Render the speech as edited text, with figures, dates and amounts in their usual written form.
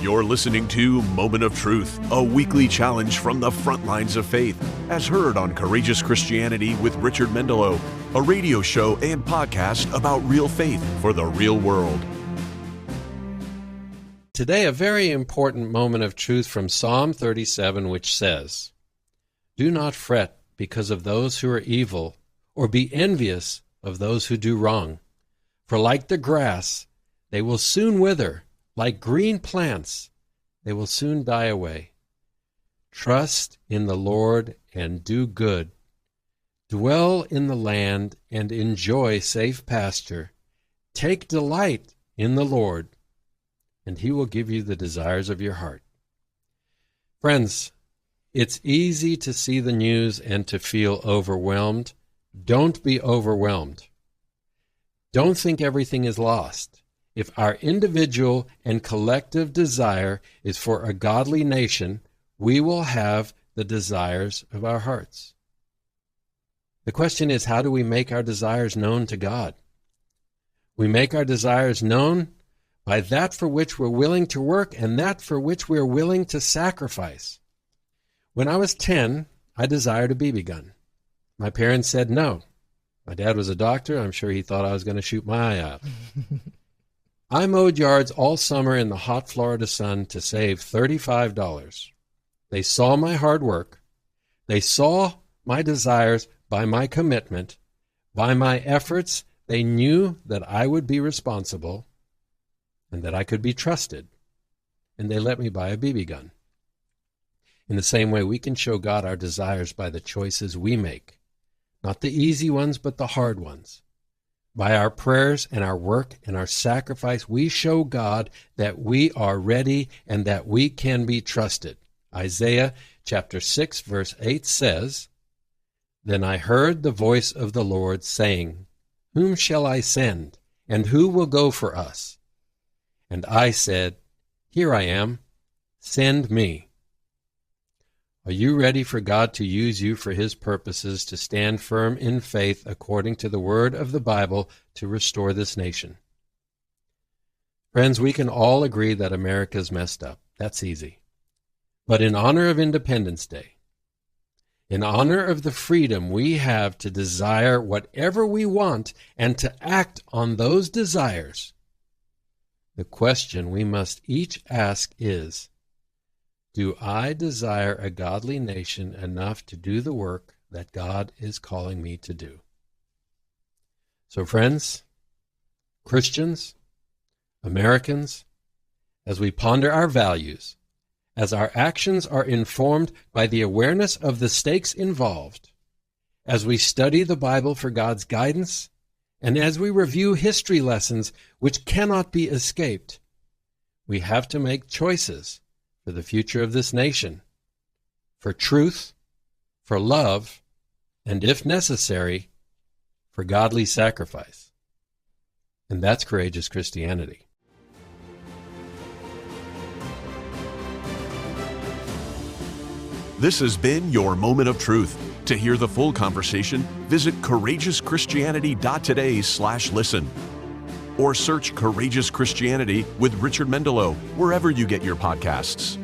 You're listening to Moment of Truth, a weekly challenge from the front lines of faith, as heard on Courageous Christianity with Richard Mendelow, a radio show and podcast about real faith for the real world. Today, a very important moment of truth from Psalm 37, which says, "Do not fret because of those who are evil, or be envious of those who do wrong. For like the grass, they will soon wither. Like green plants, they will soon die away. Trust in the Lord and do good. Dwell in the land and enjoy safe pasture. Take delight in the Lord, and He will give you the desires of your heart." Friends, it's easy to see the news and to feel overwhelmed. Don't be overwhelmed. Don't think everything is lost. If our individual and collective desire is for a godly nation, we will have the desires of our hearts. The question is, how do we make our desires known to God? We make our desires known by that for which we're willing to work and that for which we're willing to sacrifice. When I was 10, I desired a BB gun. My parents said no. My dad was a doctor. I'm sure he thought I was going to shoot my eye out. I mowed yards all summer in the hot Florida sun to save $35. They saw my hard work. They saw my desires by my commitment. By my efforts, they knew that I would be responsible and that I could be trusted. And they let me buy a BB gun. In the same way, we can show God our desires by the choices we make. Not the easy ones, but the hard ones. By our prayers and our work and our sacrifice, we show God that we are ready and that we can be trusted. Isaiah chapter 6, verse 8 says, "Then I heard the voice of the Lord saying, 'Whom shall I send, and who will go for us?' And I said, 'Here I am, send me.'" Are you ready for God to use you for His purposes to stand firm in faith according to the word of the Bible to restore this nation? Friends, we can all agree that America's messed up. That's easy. But in honor of Independence Day, in honor of the freedom we have to desire whatever we want and to act on those desires, the question we must each ask is, do I desire a godly nation enough to do the work that God is calling me to do? So friends, Christians, Americans, as we ponder our values, as our actions are informed by the awareness of the stakes involved, as we study the Bible for God's guidance, and as we review history lessons which cannot be escaped, we have to make choices for the future of this nation, for truth, for love, and if necessary, for godly sacrifice. And that's courageous Christianity. This has been your Moment of Truth. To hear the full conversation, visit CourageousChristianity.today/listen. Or search Courageous Christianity with Richard Mendelow wherever you get your podcasts.